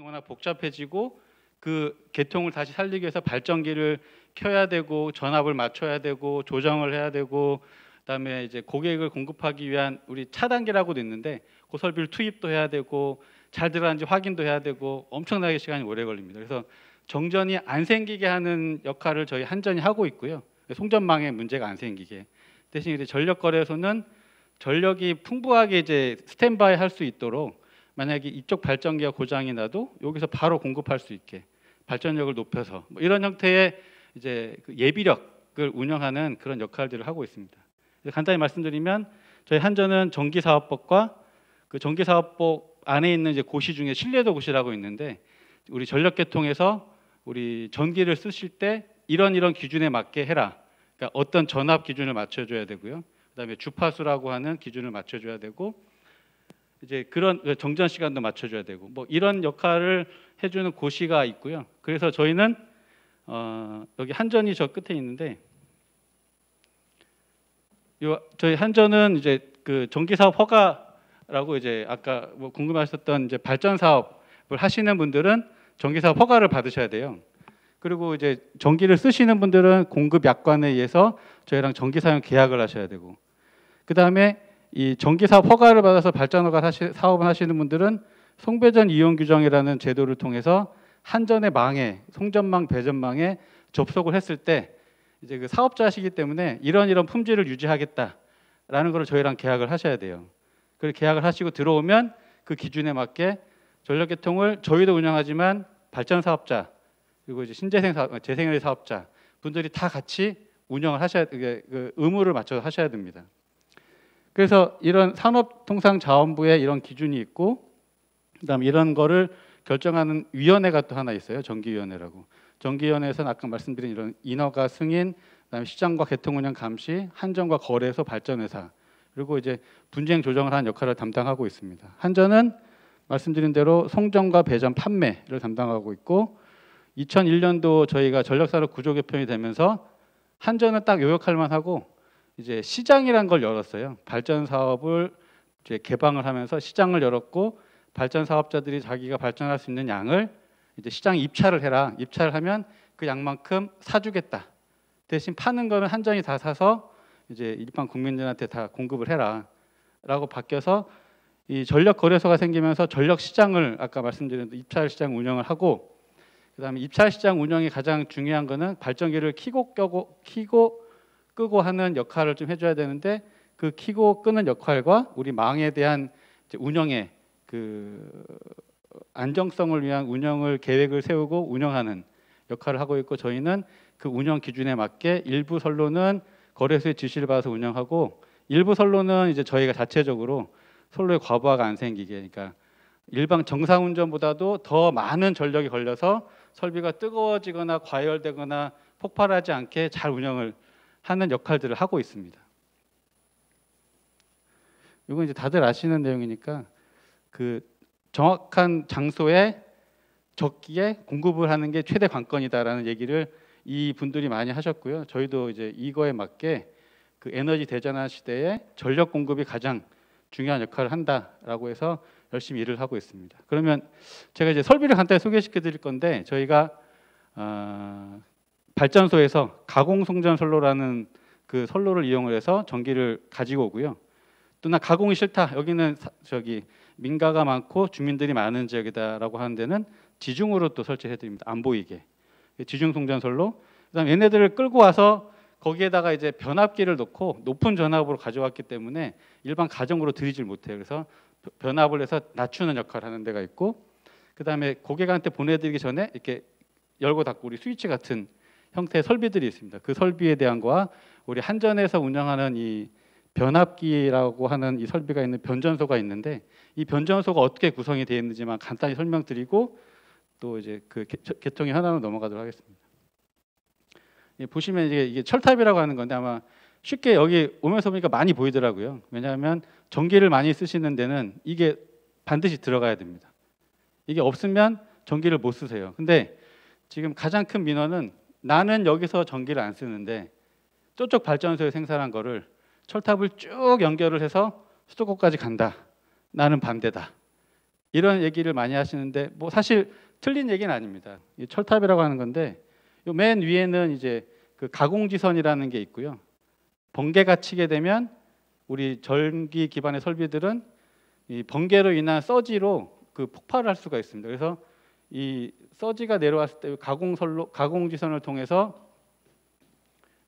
워낙 복잡해지고 그 계통을 다시 살리기 위해서 발전기를 켜야 되고 전압을 맞춰야 되고 조정을 해야 되고 그다음에 이제 고객을 공급하기 위한 우리 차단기라고도 있는데 그 설비를 투입도 해야 되고 잘 들어가는지 확인도 해야 되고 엄청나게 시간이 오래 걸립니다. 그래서 정전이 안 생기게 하는 역할을 저희 한전이 하고 있고요. 송전망에 문제가 안 생기게. 대신 이제 전력거래소는 전력이 풍부하게 이제 스탠바이 할 수 있도록 만약에 이쪽 발전기가 고장이 나도 여기서 바로 공급할 수 있게 발전력을 높여서 뭐 이런 형태의 이제 그 예비력을 운영하는 그런 역할들을 하고 있습니다. 간단히 말씀드리면 저희 한전은 전기사업법과 그 전기사업법 안에 있는 이제 고시 중에 신뢰도 고시라고 있는데 우리 전력계통에서 우리 전기를 쓰실 때 이런 기준에 맞게 해라. 그러니까 어떤 전압 기준을 맞춰줘야 되고요. 그다음에 주파수라고 하는 기준을 맞춰줘야 되고 이제 그런 정전 시간도 맞춰줘야 되고 뭐 이런 역할을 해주는 고시가 있고요. 그래서 저희는 여기 한전이 저 끝에 있는데 저희 한전은 이제 그 전기사업 허가라고 이제 아까 뭐 궁금하셨던 이제 발전 사업을 하시는 분들은 전기사업 허가를 받으셔야 돼요. 그리고 이제 전기를 쓰시는 분들은 공급 약관에 의해서 저희랑 전기 사용 계약을 하셔야 되고 그다음에 이 전기사업 허가를 받아서 발전허가 사업을 하시는 분들은 송배전 이용 규정이라는 제도를 통해서 한전의 망에 송전망 배전망에 접속을 했을 때 이제 그 사업자시기 때문에 이런 품질을 유지하겠다라는 걸 저희랑 계약을 하셔야 돼요. 그리고 계약을 하시고 들어오면 그 기준에 맞게 전력계통을 저희도 운영하지만 발전 사업자 그리고 이제 신재생 사업, 재생에너지 사업자 분들이 다 같이 운영을 하셔야 그 의무를 맞춰서 하셔야 됩니다. 그래서 이런 산업통상자원부에 이런 기준이 있고 그다음에 이런 거를 결정하는 위원회가 또 하나 있어요. 전기위원회라고. 전기위원회에서는 아까 말씀드린 이런 인허가 승인, 그다음에 시장과 개통운영 감시, 한전과 거래소 발전회사 그리고 이제 분쟁 조정을 하는 역할을 담당하고 있습니다. 한전은 말씀드린 대로 송전과 배전 판매를 담당하고 있고 2001년도 저희가 전력산업 구조 개편이 되면서 한전은 딱 요 역할만 하고 이제 시장이란 걸 열었어요. 발전 사업을 이제 개방을 하면서 시장을 열었고 발전 사업자들이 자기가 발전할 수 있는 양을 이제 시장 입찰을 해라. 입찰을 하면 그 양만큼 사주겠다. 대신 파는 거는 한전이 다 사서 이제 일반 국민들한테 다 공급을 해라라고 바뀌어서 이 전력 거래소가 생기면서 전력 시장을 아까 말씀드린 입찰 시장 운영을 하고 그다음에 입찰 시장 운영이 가장 중요한 거는 발전기를 켜고 끄고 하는 역할을 좀 해줘야 되는데 그 켜고 끄는 역할과 우리 망에 대한 운영의 그 안정성을 위한 운영을 계획을 세우고 운영하는 역할을 하고 있고 저희는 그 운영 기준에 맞게 일부 선로는 거래소의 지시를 받아서 운영하고 일부 선로는 이제 저희가 자체적으로 선로의 과부하가 안 생기게 그러니까 일반 정상 운전보다도 더 많은 전력이 걸려서 설비가 뜨거워지거나 과열되거나 폭발하지 않게 잘 운영을 하는 역할들을 하고 있습니다. 이건 이제 다들 아시는 내용이니까 그 정확한 장소에 적기에 공급을 하는 게 최대 관건이다라는 얘기를 이 분들이 많이 하셨고요. 저희도 이제 이거에 맞게 그 에너지 대전환 시대에 전력 공급이 가장 중요한 역할을 한다라고 해서 열심히 일을 하고 있습니다. 그러면 제가 이제 설비를 간단히 소개시켜 드릴 건데 저희가 발전소에서 가공 송전 선로라는 그 선로를 이용을 해서 전기를 가지고 오고요. 또 나 가공이 싫다. 여기는 저기 민가가 많고 주민들이 많은 지역이다라고 하는 데는 지중으로 또 설치해 드립니다. 안 보이게. 지중 송전 선로. 그다음 얘네들을 끌고 와서 거기에다가 이제 변압기를 놓고 높은 전압으로 가져왔기 때문에 일반 가정으로 들이질 못해요. 그래서 변압을 해서 낮추는 역할을 하는 데가 있고 그다음에 고객한테 보내드리기 전에 이렇게 열고 닫고 우리 스위치 같은 형태의 설비들이 있습니다. 그 설비에 대한 거와 우리 한전에서 운영하는 이 변압기라고 하는 이 설비가 있는 변전소가 있는데 이 변전소가 어떻게 구성이 되어 있는지만 간단히 설명드리고 또 이제 그 개통의 현황으로 넘어가도록 하겠습니다. 보시면 이게 철탑이라고 하는 건데 아마 쉽게 여기 오면서 보니까 많이 보이더라고요. 왜냐하면 전기를 많이 쓰시는 데는 이게 반드시 들어가야 됩니다. 이게 없으면 전기를 못 쓰세요. 근데 지금 가장 큰 민원은 나는 여기서 전기를 안 쓰는데 저쪽 발전소에 생산한 거를 철탑을 쭉 연결을 해서 수도권까지 간다. 나는 반대다. 이런 얘기를 많이 하시는데 뭐 사실 틀린 얘기는 아닙니다. 이 철탑이라고 하는 건데 요 맨 위에는 이제 그 가공지선이라는 게 있고요. 번개가 치게 되면 우리 전기 기반의 설비들은 이 번개로 인한 서지로 그 폭발을 할 수가 있습니다. 그래서 이 서지가 내려왔을 때 가공지선을 통해서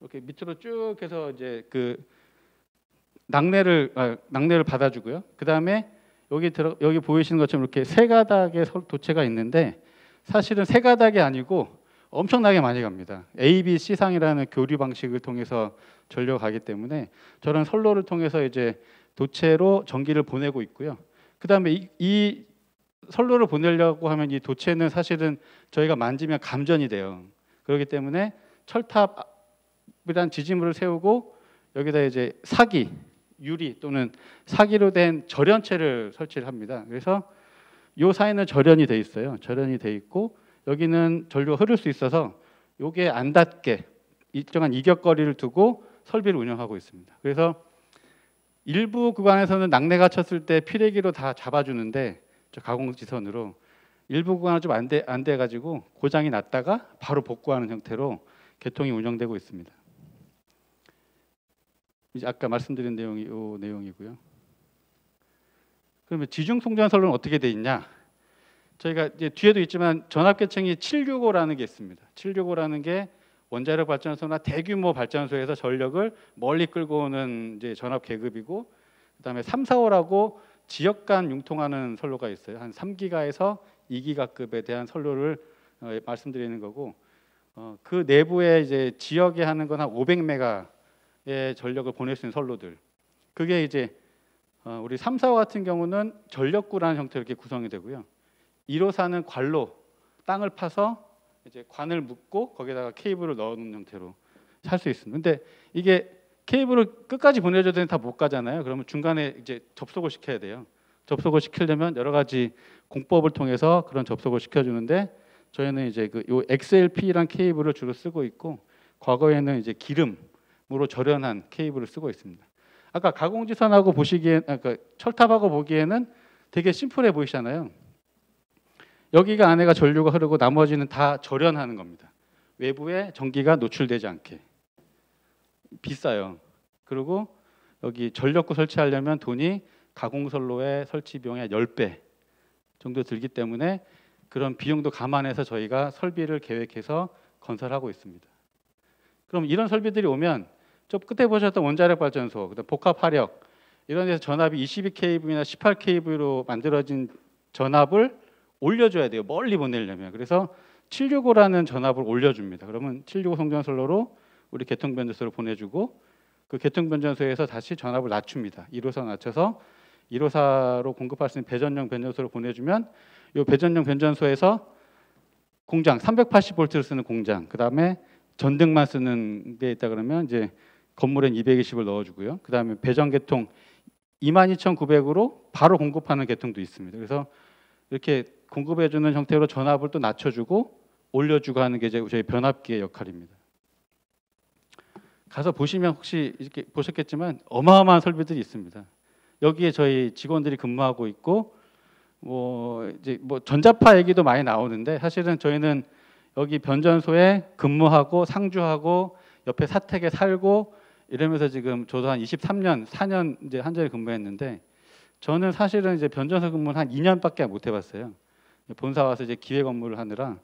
이렇게 밑으로 쭉 해서 이제 그 낙뢰를 받아주고요. 그 다음에 여기 보이시는 것처럼 이렇게 세 가닥의 도체가 있는데 사실은 세 가닥이 아니고 엄청나게 많이 갑니다. A, B, C 상이라는 교류 방식을 통해서 전류가 가기 때문에 저런 선로를 통해서 이제 도체로 전기를 보내고 있고요. 그 다음에 이 선로를 보내려고 하면 이 도체는 사실은 저희가 만지면 감전이 돼요. 그렇기 때문에 철탑이란 지지물을 세우고 여기다 이제 사기, 유리 또는 사기로 된 절연체를 설치를 합니다. 그래서 이 사이는 절연이 돼 있어요. 절연이 돼 있고 여기는 전류가 흐를 수 있어서 이게 안 닿게 일정한 이격거리를 두고 설비를 운영하고 있습니다. 그래서 일부 구간에서는 낙뢰가 쳤을 때 피레기로 다 잡아주는데 저 가공지선으로 일부 구간은 좀 안 돼 가지고 고장이 났다가 바로 복구하는 형태로 개통이 운영되고 있습니다. 이제 아까 말씀드린 내용이 이 내용이고요. 그러면 지중 송전선로는 어떻게 돼 있냐? 저희가 이제 뒤에도 있지만 전압계층이 765라는 게 있습니다. 765라는 게 원자력 발전소나 대규모 발전소에서 전력을 멀리 끌고 오는 이제 전압 계급이고, 그다음에 345라고 지역 간 융통하는 선로가 있어요. 한 3기가에서 2기가급에 대한 선로를 말씀드리는 거고, 그 내부에 이제 지역에 하는 건 한 500메가의 전력을 보낼 수 있는 선로들. 그게 이제 우리 345 같은 경우는 전력구라는 형태로 이렇게 구성이 되고요. 1호사는 관로, 땅을 파서 이제 관을 묶고 거기다가 케이블을 넣는 형태로 할 수 있습니다. 근데 이게 케이블을 끝까지 보내줘야 되는 다 못 가잖아요. 그러면 중간에 이제 접속을 시켜야 돼요. 접속을 시키려면 여러 가지 공법을 통해서 그런 접속을 시켜주는데 저희는 이제 요 XLP란 케이블을 주로 쓰고 있고, 과거에는 이제 기름으로 절연한 케이블을 쓰고 있습니다. 아까 가공지선하고 보시기엔, 아까 철탑하고 보기에는 되게 심플해 보이시잖아요. 여기가 안에가 전류가 흐르고 나머지는 다 절연하는 겁니다. 외부에 전기가 노출되지 않게. 비싸요. 그리고 여기 전력구 설치하려면 돈이 가공선로의 설치 비용의 10배 정도 들기 때문에 그런 비용도 감안해서 저희가 설비를 계획해서 건설하고 있습니다. 그럼 이런 설비들이 오면 저 끝에 보셨던 원자력 발전소, 그다음 복합 화력 이런 데서 전압이 22kV나 18kV로 만들어진 전압을 올려줘야 돼요. 멀리 보내려면. 그래서 765라는 전압을 올려줍니다. 그러면 765 송전선로로 우리 개통변전소를 보내주고 그 개통변전소에서 다시 전압을 낮춥니다. 1호사 낮춰서 1호사로 공급할 수 있는 배전용 변전소를 보내주면 이 배전용 변전소에서 공장 380V를 쓰는 공장, 그 다음에 전등만 쓰는 데 있다 그러면 이제 건물엔 220을 넣어주고요. 그 다음에 배전 개통 22,900으로 바로 공급하는 개통도 있습니다. 그래서 이렇게 공급해주는 형태로 전압을 또 낮춰주고 올려주고 하는 게 저희 변압기의 역할입니다. 가서 보시면 혹시 이렇게 보셨겠지만 어마어마한 설비들이 있습니다. 여기에 저희 직원들이 근무하고 있고, 이제 전자파 얘기도 많이 나오는데 사실은 저희는 여기 변전소에 근무하고 상주하고 옆에 사택에 살고 이러면서 지금 저도 한 23년, 4년 이제 한 자리 근무했는데 저는 사실은 이제 변전소 근무는 한 2년밖에 못 해봤어요. 본사 와서 이제 기획 업무를 하느라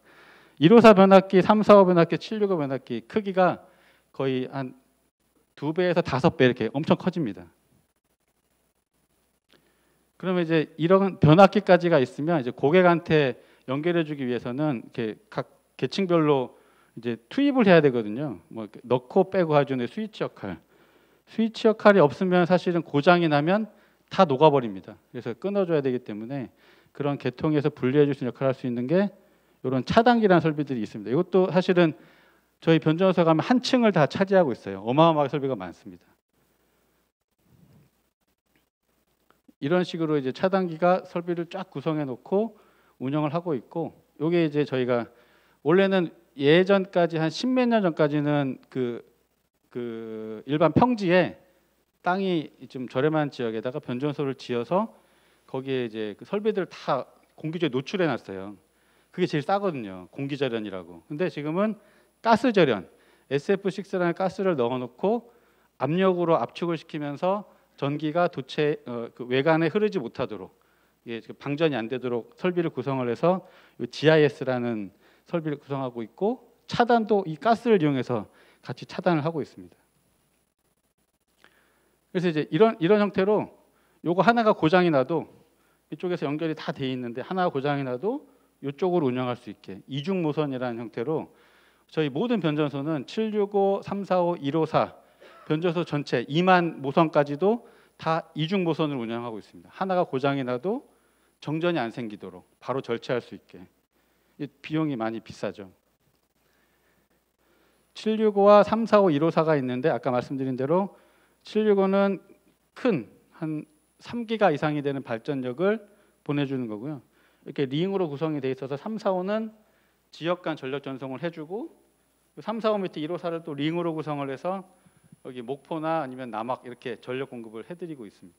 1호사 변압기, 345 변압기, 765 변압기 크기가 거의 한 2배에서 5배 이렇게 엄청 커집니다. 그러면 이제 이런 변압기까지가 있으면 이제 고객한테 연결해주기 위해서는 이렇게 각 계층별로 이제 투입을 해야 되거든요. 넣고 빼고 해주는 스위치 역할. 스위치 역할이 없으면 사실은 고장이 나면 다 녹아버립니다. 그래서 끊어줘야 되기 때문에 그런 계통에서 분리해줄 수 있는 역할을 할 수 있는 게 이런 차단기라는 설비들이 있습니다. 이것도 사실은 저희 변전소 가면 한 층을 다 차지하고 있어요. 어마어마하게 설비가 많습니다. 이런 식으로 이제 차단기가 설비를 쫙 구성해 놓고 운영을 하고 있고, 이게 이제 저희가 원래는 예전까지 한 10몇 년 전까지는 그 일반 평지에 땅이 좀 저렴한 지역에다가 변전소를 지어서 거기에 이제 그 설비들 다 공기중에 노출해 놨어요. 그게 제일 싸거든요. 공기절연이라고. 근데 지금은 가스절연, SF6라는 가스를 넣어놓고 압력으로 압축을 시키면서 전기가 그 외관에 흐르지 못하도록, 이게 방전이 안 되도록 설비를 구성을 해서 GIS라는 설비를 구성하고 있고, 차단도 이 가스를 이용해서 같이 차단을 하고 있습니다. 그래서 이제 이런 형태로 요거 하나가 고장이 나도 이쪽에서 연결이 다 돼 있는데 하나가 고장이 나도 이쪽으로 운영할 수 있게 이중 모선이라는 형태로 저희 모든 변전소는 765, 345, 154 변전소 전체 2만 모선까지도 다 이중 모선을 운영하고 있습니다. 하나가 고장이 나도 정전이 안 생기도록 바로 절체할 수 있게. 비용이 많이 비싸죠. 765와 345, 154가 있는데 아까 말씀드린 대로 765는 큰 한 3기가 이상이 되는 발전력을 보내주는 거고요. 이렇게 링으로 구성이 돼 있어서 345는 지역 간 전력 전송을 해주고 345 밑에 154를 또 링으로 구성을 해서 여기 목포나 아니면 남학 이렇게 전력 공급을 해드리고 있습니다.